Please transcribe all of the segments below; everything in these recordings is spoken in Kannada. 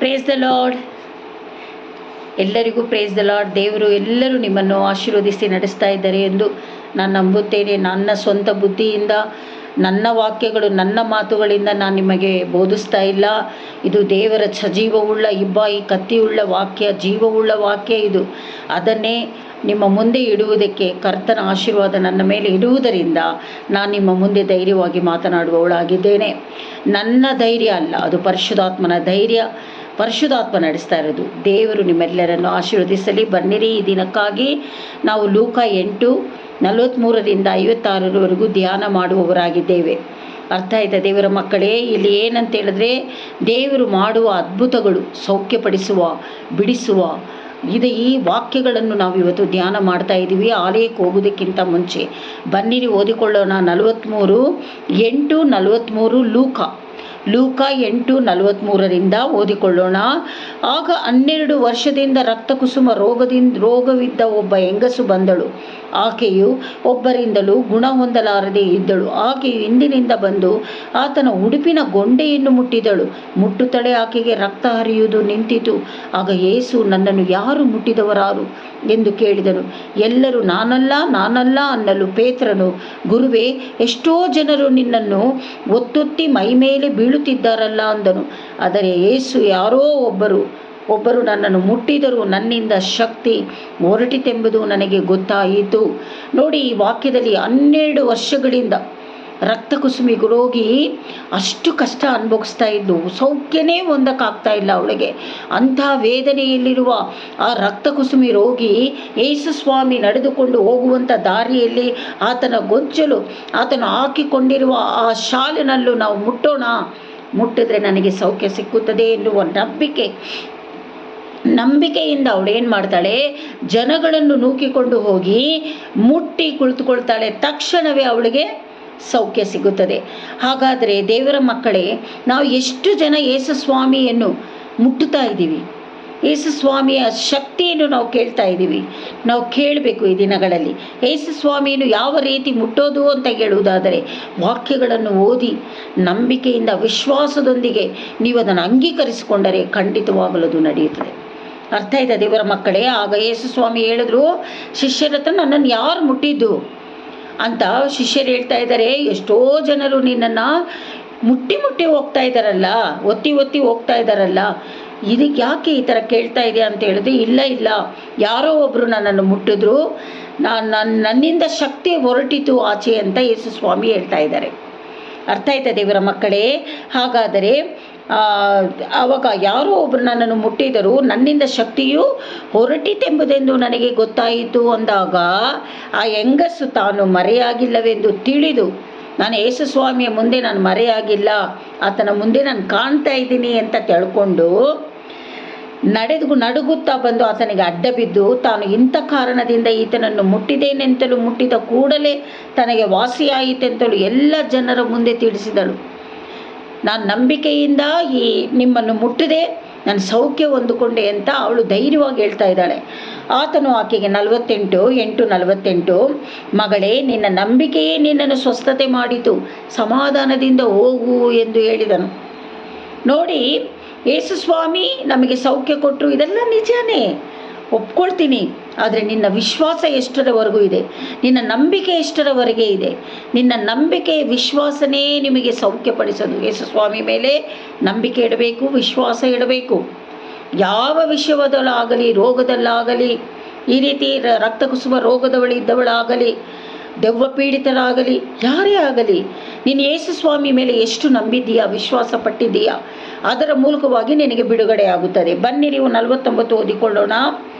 Praise the lord. ಎಲ್ಲರಿಗೂ ಪ್ರೇಸ್ ದ ಲಾರ್ಡ್. ದೇವರು ಎಲ್ಲರೂ ನಿಮ್ಮನ್ನು ಆಶೀರ್ವದಿಸಿ ನಡೆಸ್ತಾ ಇದ್ದಾರೆ ಎಂದು ನಾನು ನಂಬುತ್ತೇನೆ. ನನ್ನ ಸ್ವಂತ ಬುದ್ಧಿಯಿಂದ, ನನ್ನ ವಾಕ್ಯಗಳು, ನನ್ನ ಮಾತುಗಳಿಂದ ನಾನು ನಿಮಗೆ ಬೋಧಿಸ್ತಾ ಇಲ್ಲ. ಇದು ದೇವರ ಸಜೀವವುಳ್ಳ ಇಬ್ಬಾಯಿ ಕತ್ತಿಯುಳ್ಳ ವಾಕ್ಯ, ಜೀವವುಳ್ಳ ವಾಕ್ಯ ಇದು. ಅದನ್ನೇ ನಿಮ್ಮ ಮುಂದೆ ಇಡುವುದಕ್ಕೆ ಕರ್ತನ ಆಶೀರ್ವಾದ ನನ್ನ ಮೇಲೆ ಇಡುವುದರಿಂದ ನಾನು ನಿಮ್ಮ ಮುಂದೆ ಧೈರ್ಯವಾಗಿ ಮಾತನಾಡುವವಳಾಗಿದ್ದೇನೆ. ನನ್ನ ಧೈರ್ಯ ಅಲ್ಲ, ಅದು ಪರಿಶುದ್ಧಾತ್ಮನ ಧೈರ್ಯ. ಪರಿಶುದ್ಧಾತ್ಮ ನಡೆಸ್ತಾ ಇರೋದು. ದೇವರು ನಿಮ್ಮೆಲ್ಲರನ್ನು ಆಶೀರ್ವದಿಸಲಿ. ಬನ್ನಿರಿ, ಈ ದಿನಕ್ಕಾಗಿ ನಾವು ಲೂಕ 8:43-56 ಧ್ಯಾನ ಮಾಡುವವರಾಗಿದ್ದೇವೆ. ಅರ್ಥ ಆಯ್ತಾ ದೇವರ ಮಕ್ಕಳೇ? ಇಲ್ಲಿ ಏನಂತ ಹೇಳಿದ್ರೆ, ದೇವರು ಮಾಡುವ ಅದ್ಭುತಗಳು, ಸೌಖ್ಯಪಡಿಸುವ, ಬಿಡಿಸುವ, ಈ ವಾಕ್ಯಗಳನ್ನು ನಾವು ಇವತ್ತು ಧ್ಯಾನ ಮಾಡ್ತಾ ಇದ್ದೀವಿ. ಆಲಯಕ್ಕೆ ಹೋಗೋದಕ್ಕಿಂತ ಮುಂಚೆ ಬನ್ನಿರಿ ಓದಿಕೊಳ್ಳೋಣ. 43:8-43 ಲೂಕ 8:43 ಓದಿಕೊಳ್ಳೋಣ. ಆಗ 12 ವರ್ಷದಿಂದ ರಕ್ತಕುಸುಮ ರೋಗವಿದ್ದ ಒಬ್ಬ ಹೆಂಗಸು ಬಂದಳು. ಆಕೆಯು ಒಬ್ಬರಿಂದಲೂ ಗುಣ ಹೊಂದಲಾರದೆ ಇದ್ದಳು. ಆಕೆಯು ಹಿಂದಿನಿಂದ ಬಂದು ಆತನ ಉಡುಪಿನ ಗೊಂಡೆಯನ್ನು ಮುಟ್ಟಿದಳು. ಮುಟ್ಟುತ್ತಲೇ ಆಕೆಗೆ ರಕ್ತ ಹರಿಯುವುದು ನಿಂತಿತು. ಆಗ ಯೇಸು, ನನ್ನನ್ನು ಯಾರು ಮುಟ್ಟಿದವರಾರು ಎಂದು ಕೇಳಿದನು. ಎಲ್ಲರೂ ನಾನಲ್ಲ ಅನ್ನಲು ಪೇತ್ರನು, ಗುರುವೇ, ಎಷ್ಟೋ ಜನರು ನಿನ್ನನ್ನು ಒತ್ತೊತ್ತಿ ಮೈಮೇಲೆ ಬೀಳುತ್ತಿದ್ದಾರಲ್ಲ ಅಂದನು. ಆದರೆ ಯೇಸು, ಯಾರೋ ಒಬ್ಬರು ನನ್ನನ್ನು ಮುಟ್ಟಿದರೂ ನನ್ನಿಂದ ಶಕ್ತಿ ಹೊರಟಿತೆಂಬುದು ನನಗೆ ಗೊತ್ತಾಯಿತು. ನೋಡಿ, ಈ ವಾಕ್ಯದಲ್ಲಿ 12 ವರ್ಷಗಳಿಂದ ರಕ್ತಕುಸುಮಿ ರೋಗಿ ಅಷ್ಟು ಕಷ್ಟ ಅನುಭವಿಸ್ತಾ ಇದ್ದು, ಸೌಖ್ಯನೇ ಹೊಂದಕ್ಕಾಗ್ತಾ ಇಲ್ಲ ಅವಳಿಗೆ. ಅಂಥ ವೇದನೆಯಲ್ಲಿರುವ ಆ ರಕ್ತಕುಸುಮಿ ರೋಗಿ ಯೇಸು ಸ್ವಾಮಿ ನಡೆದುಕೊಂಡು ಹೋಗುವಂಥ ದಾರಿಯಲ್ಲಿ ಆತನ ಗೊಂಚಲು, ಆತನು ಹಾಕಿಕೊಂಡಿರುವ ಆ ಶಾಲಿನಲ್ಲೂ ನಾವು ಮುಟ್ಟಿದ್ರೆ ನನಗೆ ಸೌಖ್ಯ ಸಿಕ್ಕುತ್ತದೆ ಎನ್ನುವ ನಂಬಿಕೆಯಿಂದ ಅವಳೇನು ಮಾಡ್ತಾಳೆ, ಜನಗಳನ್ನು ನೂಕಿಕೊಂಡು ಹೋಗಿ ಮುಟ್ಟಿ ಕುಳಿತುಕೊಳ್ತಾಳೆ. ತಕ್ಷಣವೇ ಅವಳಿಗೆ ಸೌಖ್ಯ ಸಿಗುತ್ತದೆ. ಹಾಗಾದರೆ ದೇವರ ಮಕ್ಕಳೇ, ನಾವು ಎಷ್ಟು ಜನ ಯೇಸು ಸ್ವಾಮಿಯನ್ನು ಮುಟ್ಟುತ್ತಾ ಇದ್ದೀವಿ? ಯೇಸು ಸ್ವಾಮಿಯ ಶಕ್ತಿಯನ್ನು ನಾವು ಕೇಳ್ತಾ ಇದ್ದೀವಿ. ನಾವು ಕೇಳಬೇಕು ಈ ದಿನಗಳಲ್ಲಿ. ಯೇಸು ಸ್ವಾಮಿಯನ್ನು ಯಾವ ರೀತಿ ಮುಟ್ಟೋದು ಅಂತ ಹೇಳುವುದಾದರೆ, ವಾಕ್ಯಗಳನ್ನು ಓದಿ ನಂಬಿಕೆಯಿಂದ, ವಿಶ್ವಾಸದೊಂದಿಗೆ ನೀವು ಅದನ್ನು ಅಂಗೀಕರಿಸಿಕೊಂಡರೆ ಖಂಡಿತವಾಗಲು ಅದು ನಡೆಯುತ್ತದೆ. ಅರ್ಥ ಆಯ್ತಾ ದೇವರ ಮಕ್ಕಳೇ? ಆಗ ಯೇಸು ಸ್ವಾಮಿ ಹೇಳಿದ್ರು ಶಿಷ್ಯರ ಹತ್ರ, ನನ್ನನ್ನು ಯಾರು ಮುಟ್ಟಿದ್ದು ಅಂತ ಶಿಷ್ಯರು ಹೇಳ್ತಾ ಇದ್ದಾರೆ. ಎಷ್ಟೋ ಜನರು ನಿನ್ನನ್ನು ಮುಟ್ಟಿ ಹೋಗ್ತಾ ಇದ್ದಾರಲ್ಲ, ಒತ್ತಿ ಹೋಗ್ತಾ ಇದ್ದಾರಲ್ಲ, ಇದಕ್ಕೆ ಯಾಕೆ ಈ ಥರ ಕೇಳ್ತಾ ಇದೆ ಅಂತ ಹೇಳಿದ್ರೆ, ಇಲ್ಲ, ಯಾರೋ ಒಬ್ಬರು ನನ್ನನ್ನು ಮುಟ್ಟಿದ್ರು, ನನ್ನಿಂದ ಶಕ್ತಿ ಹೊರಟಿತು ಆಚೆ ಅಂತ ಯೇಸು ಸ್ವಾಮಿ ಹೇಳ್ತಾ ಇದ್ದಾರೆ. ಅರ್ಥ ಆಯ್ತಾ ದೇವರ ಮಕ್ಕಳೇ? ಹಾಗಾದರೆ ಆವಾಗ ಯಾರೋ ಒಬ್ಬರು ನನ್ನನ್ನು ಮುಟ್ಟಿದರು, ನನ್ನಿಂದ ಶಕ್ತಿಯು ಹೊರಟಿತೆಂಬುದೆಂದು ನನಗೆ ಗೊತ್ತಾಯಿತು ಅಂದಾಗ ಆ ಹೆಂಗಸು ತಾನು ಮರೆಯಾಗಿಲ್ಲವೆಂದು ತಿಳಿದು, ನಾನು ಯೇಸು ಸ್ವಾಮಿಯ ಮುಂದೆ ನಾನು ಮರೆಯಾಗಿಲ್ಲ, ಆತನ ಮುಂದೆ ನಾನು ಕಾಣ್ತಾ ಇದ್ದೀನಿ ಅಂತ ತಿಳ್ಕೊಂಡು ನಡುಗುತ್ತಾ ಬಂದು ಆತನಿಗೆ ಅಡ್ಡ ಬಿದ್ದು, ತಾನು ಇಂಥ ಕಾರಣದಿಂದ ಈತನನ್ನು ಮುಟ್ಟಿದ್ದೇನೆಂತಲೂ, ಮುಟ್ಟಿದ ಕೂಡಲೇ ತನಗೆ ವಾಸಿಯಾಯಿತೆಂತಲೂ ಎಲ್ಲ ಜನರ ಮುಂದೆ ತಿಳಿಸಿದಳು. ನಾನು ನಂಬಿಕೆಯಿಂದ ನಿಮ್ಮನ್ನು ಮುಟ್ಟಿದೆ, ನಾನು ಸೌಖ್ಯ ಹೊಂದಿಕೊಂಡೆ ಅಂತ ಅವಳು ಧೈರ್ಯವಾಗಿ ಹೇಳ್ತಾ ಇದ್ದಾಳೆ. ಆತನು ಆಕೆಗೆ 48:48 ಮಗಳೇ, ನಿನ್ನ ನಂಬಿಕೆಯೇ ನಿನ್ನನ್ನು ಸ್ವಸ್ಥತೆ ಮಾಡಿತು, ಸಮಾಧಾನದಿಂದ ಹೋಗು ಎಂದು ಹೇಳಿದನು. ನೋಡಿ, ಯೇಸು ಸ್ವಾಮಿ ನಮಗೆ ಸೌಖ್ಯ ಕೊಟ್ಟರು, ಇದೆಲ್ಲ ನಿಜಾನೇ, ಒಪ್ಕೊಳ್ತೀನಿ. ಆದರೆ ನಿನ್ನ ವಿಶ್ವಾಸ ಎಷ್ಟರವರೆಗೂ ಇದೆ, ನಿನ್ನ ನಂಬಿಕೆ ಎಷ್ಟರವರೆಗೆ ಇದೆ? ನಿನ್ನ ನಂಬಿಕೆ, ವಿಶ್ವಾಸನೇ ನಿಮಗೆ ಸೌಖ್ಯಪಡಿಸೋದು. ಯೇಸು ಸ್ವಾಮಿ ಮೇಲೆ ನಂಬಿಕೆ ಇಡಬೇಕು, ವಿಶ್ವಾಸ ಇಡಬೇಕು. ಯಾವ ವಿಷಯದಲ್ಲಾಗಲಿ, ರೋಗದಲ್ಲಾಗಲಿ, ಈ ರೀತಿ ರಕ್ತಕುಸುಮ ರೋಗದವಳಿದ್ದವಳಾಗಲಿ, ದೆವ್ವ ಪೀಡಿತರಾಗಲಿ, ಯಾರೇ ಆಗಲಿ, ನೀನು ಯೇಸು ಸ್ವಾಮಿ ಮೇಲೆ ಎಷ್ಟು ನಂಬಿದ್ದೀಯಾ, ವಿಶ್ವಾಸ ಪಟ್ಟಿದ್ದೀಯಾ, ಅದರ ಮೂಲಕವಾಗಿ ನಿನಗೆ ಬಿಡುಗಡೆ ಆಗುತ್ತದೆ. ಬನ್ನಿ, ನೀವು 49 ಓದಿಕೊಳ್ಳೋಣ.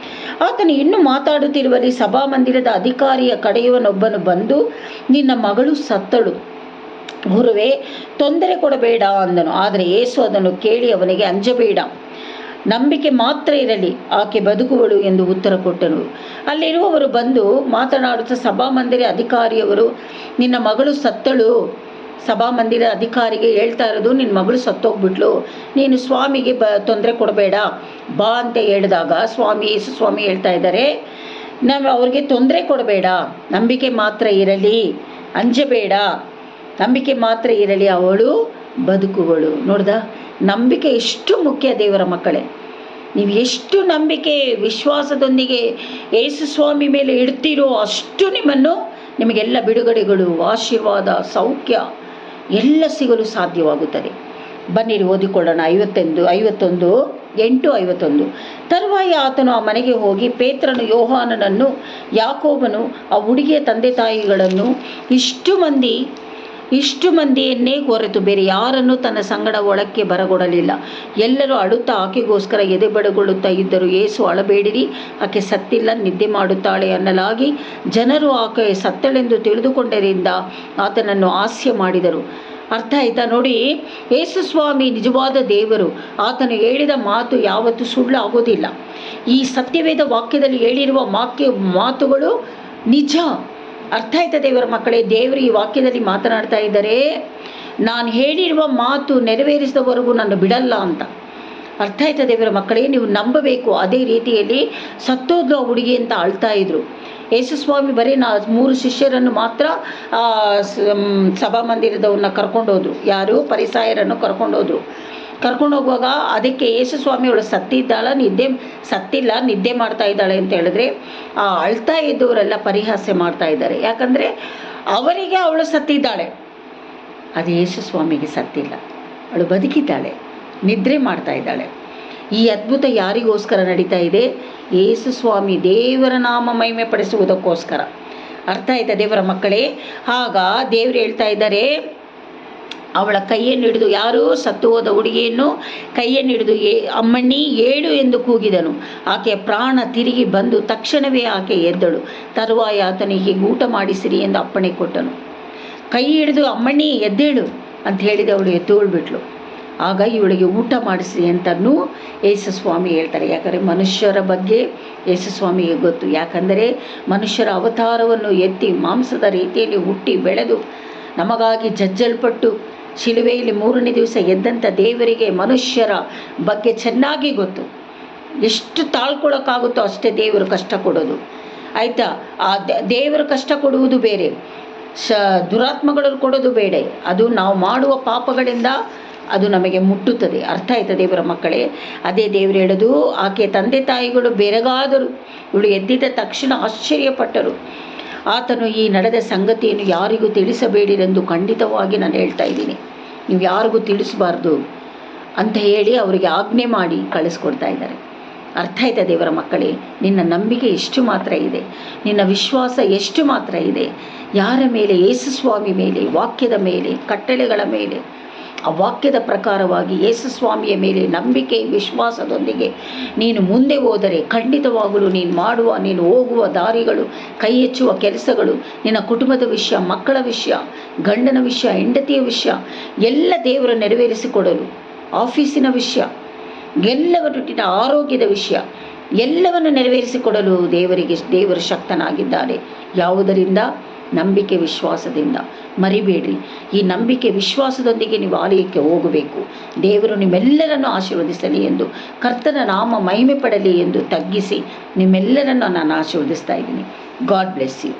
ಆತನು ಇನ್ನೂ ಮಾತಾಡುತ್ತಿರುವಲ್ಲಿ ಸಭಾಮಂದಿರದ ಅಧಿಕಾರಿಯ ಕಡೆಯವನೊಬ್ಬನು ಬಂದು, ನಿನ್ನ ಮಗಳು ಸತ್ತಳು, ಗುರುವೇ, ತೊಂದರೆ ಕೊಡಬೇಡ ಅಂದನು. ಆದರೆ ಯೇಸು ಅದನ್ನು ಕೇಳಿ ಅವನಿಗೆ, ಅಂಜಬೇಡ, ನಂಬಿಕೆ ಮಾತ್ರ ಇರಲಿ, ಆಕೆ ಬದುಕುವಳು ಎಂದು ಉತ್ತರ ಕೊಟ್ಟನು. ಅಲ್ಲಿರುವವರು ಬಂದು ಮಾತನಾಡುತ್ತಾ ಸಭಾಮಂದಿರ ಅಧಿಕಾರಿಯವರು, ನಿನ್ನ ಮಗಳು ಸತ್ತಳು, ಸಭಾಮಂದಿರ ಅಧಿಕಾರಿಗೆ ಹೇಳ್ತಾ ಇರೋದು, ನಿನ್ನ ಮಗಳು ಸತ್ತೋಗ್ಬಿಟ್ಲು, ನೀನು ಸ್ವಾಮಿಗೆ ತೊಂದರೆ ಕೊಡಬೇಡ ಬಾ ಅಂತ ಹೇಳಿದಾಗ ಯೇಸು ಸ್ವಾಮಿ ಹೇಳ್ತಾ ಇದ್ದಾರೆ, ನಾವು ಅವ್ರಿಗೆ ತೊಂದರೆ ಕೊಡಬೇಡ, ನಂಬಿಕೆ ಮಾತ್ರ ಇರಲಿ, ಅಂಜಬೇಡ, ನಂಬಿಕೆ ಮಾತ್ರ ಇರಲಿ, ಅವಳು ಬದುಕುವಳು. ನೋಡ್ದ, ನಂಬಿಕೆ ಎಷ್ಟು ಮುಖ್ಯ ದೇವರ ಮಕ್ಕಳೇ. ನೀವು ಎಷ್ಟು ನಂಬಿಕೆ ವಿಶ್ವಾಸದೊಂದಿಗೆ ಯೇಸು ಸ್ವಾಮಿ ಮೇಲೆ ಇಡ್ತೀರೋ ಅಷ್ಟು ನಿಮಗೆಲ್ಲ ಬಿಡುಗಡೆಗಳು, ಆಶೀರ್ವಾದ, ಸೌಖ್ಯ ಎಲ್ಲ ಸಿಗಲು ಸಾಧ್ಯವಾಗುತ್ತದೆ. ಬನ್ನಿರಿ ಓದಿಕೊಳ್ಳೋಣ. 51:8-51. ತರುವಾಯ ಆತನು ಆ ಮನೆಗೆ ಹೋಗಿ ಪೇತ್ರನು, ಯೋಹಾನನನ್ನು, ಯಾಕೋಬನು, ಆ ಹುಡುಗಿಯ ತಂದೆ ತಾಯಿಗಳನ್ನು ಇಷ್ಟು ಮಂದಿಯನ್ನೇ ಹೊರತು ಬೇರೆ ಯಾರನ್ನು ತನ್ನ ಸಂಗಡ ಒಳಕ್ಕೆ ಬರಗೊಡಲಿಲ್ಲ. ಎಲ್ಲರೂ ಅಳುತ್ತಾ ಆಕೆಗೋಸ್ಕರ ಎದೆಬಡಗೊಳ್ಳುತ್ತಾ ಇದ್ದರು. ಯೇಸು, ಅಳಬೇಡಿರಿ, ಆಕೆ ಸತ್ತಿಲ್ಲ, ನಿದ್ದೆ ಮಾಡುತ್ತಾಳೆ ಅನ್ನಲಾಗಿ ಜನರು ಆಕೆ ಸತ್ತಳೆಂದು ತಿಳಿದುಕೊಂಡರಿಂದ ಆತನನ್ನು ಹಾಸ್ಯ ಮಾಡಿದರು. ಅರ್ಥ ಆಯ್ತಾ ನೋಡಿ? ಯೇಸು ಸ್ವಾಮಿ ನಿಜವಾದ ದೇವರು. ಆತನು ಹೇಳಿದ ಮಾತು ಯಾವತ್ತೂ ಸುಳ್ಳು ಆಗೋದಿಲ್ಲ. ಈ ಸತ್ಯವೇದ ವಾಕ್ಯದಲ್ಲಿ ಹೇಳಿರುವ ಮಾತುಗಳು ನಿಜ. ಅರ್ಥ ಆಯ್ತಾ ದೇವರ ಮಕ್ಕಳೇ? ದೇವರು ಈ ವಾಕ್ಯದಲ್ಲಿ ಮಾತನಾಡ್ತಾ ಇದ್ದಾರೆ, ನಾನು ಹೇಳಿರುವ ಮಾತು ನೆರವೇರಿಸಿದವರೆಗೂ ನಾನು ಬಿಡಲ್ಲ ಅಂತ. ಅರ್ಥ ಆಯ್ತಾ ದೇವರ ಮಕ್ಕಳೇ? ನೀವು ನಂಬಬೇಕು. ಅದೇ ರೀತಿಯಲ್ಲಿ ಸತ್ತೋದ್ಲು ಆ ಹುಡುಗಿ ಅಂತ ಅಳ್ತಾ ಇದ್ರು. ಯೇಸುಸ್ವಾಮಿ ಬರೀ 3 ಶಿಷ್ಯರನ್ನು ಮಾತ್ರ ಸಭಾಮಂದಿರದವ್ರನ್ನ ಕರ್ಕೊಂಡೋದ್ರು. ಯಾರು? ಪರಿಸಾಯರನ್ನು ಕರ್ಕೊಂಡೋದ್ರು. ಕರ್ಕೊಂಡೋಗುವಾಗ ಅದಕ್ಕೆ ಯೇಸುಸ್ವಾಮಿ ಅವಳು ಸತ್ತಿಲ್ಲ, ನಿದ್ದೆ ಮಾಡ್ತಾ ಇದ್ದಾಳೆ ಅಂತ ಹೇಳಿದ್ರೆ ಆ ಅಳ್ತಾ ಇದ್ದವರೆಲ್ಲ ಪರಿಹಾಸ್ಯ ಮಾಡ್ತಾ ಇದ್ದಾರೆ. ಯಾಕಂದರೆ ಅವರಿಗೆ ಅವಳು ಸತ್ತಿದ್ದಾಳೆ, ಅದು ಯೇಸುಸ್ವಾಮಿಗೆ ಸತ್ತಿಲ್ಲ, ಅವಳು ಬದುಕಿದ್ದಾಳೆ, ನಿದ್ರೆ ಮಾಡ್ತಾ ಇದ್ದಾಳೆ. ಈ ಅದ್ಭುತ ಯಾರಿಗೋಸ್ಕರ ನಡೀತಾ ಇದೆ? ಯೇಸು ಸ್ವಾಮಿ ದೇವರ ನಾಮ ಮಹಿಮೆ ಪಡಿಸುವುದಕ್ಕೋಸ್ಕರ. ಅರ್ಥ ಆಯ್ತಾ ದೇವರ ಮಕ್ಕಳೇ? ಆಗ ದೇವರು ಹೇಳ್ತಾ ಇದ್ದಾರೆ, ಅವಳ ಕೈಯನ್ನು ಹಿಡಿದು, ಯಾರು? ಸತ್ತು ಹೋದ ಹುಡುಗಿಯನ್ನು ಕೈಯನ್ನು ಹಿಡಿದು, ಅಮ್ಮಣ್ಣಿ ಏಳು ಎಂದು ಕೂಗಿದನು. ಆಕೆಯ ಪ್ರಾಣ ತಿರುಗಿ ಬಂದು ತಕ್ಷಣವೇ ಆಕೆ ಎದ್ದಳು. ತರುವಾಯ ಆತನಿಗೆ ಊಟ ಮಾಡಿಸಿರಿ ಎಂದು ಅಪ್ಪಣೆ ಕೊಟ್ಟನು. ಕೈ ಹಿಡಿದು, ಅಮ್ಮಣ್ಣಿ ಎದ್ದೇಳು ಅಂತ ಹೇಳಿದ ಅವಳು ಎದ್ದೋಳ್ಬಿಟ್ಲು. ಆಗ ಇವಳಿಗೆ ಊಟ ಮಾಡಿಸಿ ಅಂತನೂ ಯೇಸುಸ್ವಾಮಿ ಹೇಳ್ತಾರೆ. ಯಾಕಂದರೆ ಮನುಷ್ಯರ ಬಗ್ಗೆ ಯೇಸುಸ್ವಾಮಿಗೆ ಗೊತ್ತು. ಯಾಕಂದರೆ ಮನುಷ್ಯರ ಅವತಾರವನ್ನು ಎತ್ತಿ ಮಾಂಸದ ರೀತಿಯಲ್ಲಿ ಹುಟ್ಟಿ ಬೆಳೆದು ನಮಗಾಗಿ ಜಜ್ಜಲ್ಪಟ್ಟು ಶಿಲುಬೆಯಲ್ಲಿ 3ನೇ ದಿವಸ ಎದ್ದಂಥ ದೇವರಿಗೆ ಮನುಷ್ಯರ ಬಗ್ಗೆ ಚೆನ್ನಾಗಿ ಗೊತ್ತು. ಎಷ್ಟು ತಾಳ್ಕೊಳ್ಳೋಕ್ಕಾಗುತ್ತೋ ಅಷ್ಟೇ ದೇವರು ಕಷ್ಟ ಕೊಡೋದು. ಆಯಿತಾ? ಆ ದೇವರು ಕಷ್ಟ ಕೊಡುವುದು ಬೇರೆ, ದುರಾತ್ಮಗಳನ್ನು ಕೊಡೋದು ಬೇಡ. ಅದು ನಾವು ಮಾಡುವ ಪಾಪಗಳಿಂದ ಅದು ನಮಗೆ ಮುಟ್ಟುತ್ತದೆ. ಅರ್ಥ ಆಯ್ತಾ ದೇವರ ಮಕ್ಕಳೇ? ಅದೇ ದೇವರು ಹೇಳೋದು, ಆಕೆ ತಂದೆ ತಾಯಿಗಳು ಬೆರಗಾದರು, ಇವಳು ಎದ್ದಿದ್ದ ತಕ್ಷಣ ಆಶ್ಚರ್ಯಪಟ್ಟರು. ಆತನು ಈ ನಡೆದ ಸಂಗತಿಯನ್ನು ಯಾರಿಗೂ ತಿಳಿಸಬೇಡಿರೆಂದು ಖಂಡಿತವಾಗಿ ನಾನು ಹೇಳ್ತಾ ಇದ್ದೀನಿ. ನೀವು ಯಾರಿಗೂ ತಿಳಿಸಬಾರ್ದು ಅಂತ ಹೇಳಿ ಅವರಿಗೆ ಆಜ್ಞೆ ಮಾಡಿ ಕಳಿಸ್ಕೊಡ್ತಾ ಇದ್ದಾರೆ. ಅರ್ಥ ಆಯ್ತಾ ದೇವರ ಮಕ್ಕಳೇ? ನಿನ್ನ ನಂಬಿಕೆ ಎಷ್ಟು ಮಾತ್ರ ಇದೆ, ನಿನ್ನ ವಿಶ್ವಾಸ ಎಷ್ಟು ಮಾತ್ರ ಇದೆ, ಯಾರ ಮೇಲೆ? ಯೇಸುಸ್ವಾಮಿ ಮೇಲೆ, ವಾಕ್ಯದ ಮೇಲೆ, ಕಟ್ಟಳೆಗಳ ಮೇಲೆ, ಆ ವಾಕ್ಯದ ಪ್ರಕಾರವಾಗಿ ಯೇಸುಸ್ವಾಮಿಯ ಮೇಲೆ ನಂಬಿಕೆ ವಿಶ್ವಾಸದೊಂದಿಗೆ ನೀನು ಮುಂದೆ ಹೋದರೆ ಖಂಡಿತವಾಗಲೂ ನೀನು ಹೋಗುವ ದಾರಿಗಳು, ಕೈ ಹೆಚ್ಚುವ ಕೆಲಸಗಳು, ನಿನ್ನ ಕುಟುಂಬದ ವಿಷಯ, ಮಕ್ಕಳ ವಿಷಯ, ಗಂಡನ ವಿಷಯ, ಹೆಂಡತಿಯ ವಿಷಯ ಎಲ್ಲ ದೇವರು ನೆರವೇರಿಸಿಕೊಡಲು, ಆಫೀಸಿನ ವಿಷಯ ಎಲ್ಲವನ್ನು, ನಿನ್ನ ಆರೋಗ್ಯದ ವಿಷಯ ಎಲ್ಲವನ್ನು ನೆರವೇರಿಸಿಕೊಡಲು ದೇವರು ಶಕ್ತನಾಗಿದ್ದಾನೆ. ಯಾವುದರಿಂದ? ನಂಬಿಕೆ ವಿಶ್ವಾಸದಿಂದ. ಮರಿಬೇಡ್ರಿ, ಈ ನಂಬಿಕೆ ವಿಶ್ವಾಸದೊಂದಿಗೆ ನೀವು ಆಲಯಕ್ಕೆ ಹೋಗಬೇಕು. ದೇವರು ನಿಮ್ಮೆಲ್ಲರನ್ನು ಆಶೀರ್ವದಿಸಲಿ ಎಂದು, ಕರ್ತನ ನಾಮ ಮಹಿಮೆ ಪಡಲಿ ಎಂದು ತಗ್ಗಿಸಿ ನಿಮ್ಮೆಲ್ಲರನ್ನು ನಾನು ಆಶೀರ್ವದಿಸ್ತಾ ಇದ್ದೀನಿ. God bless you.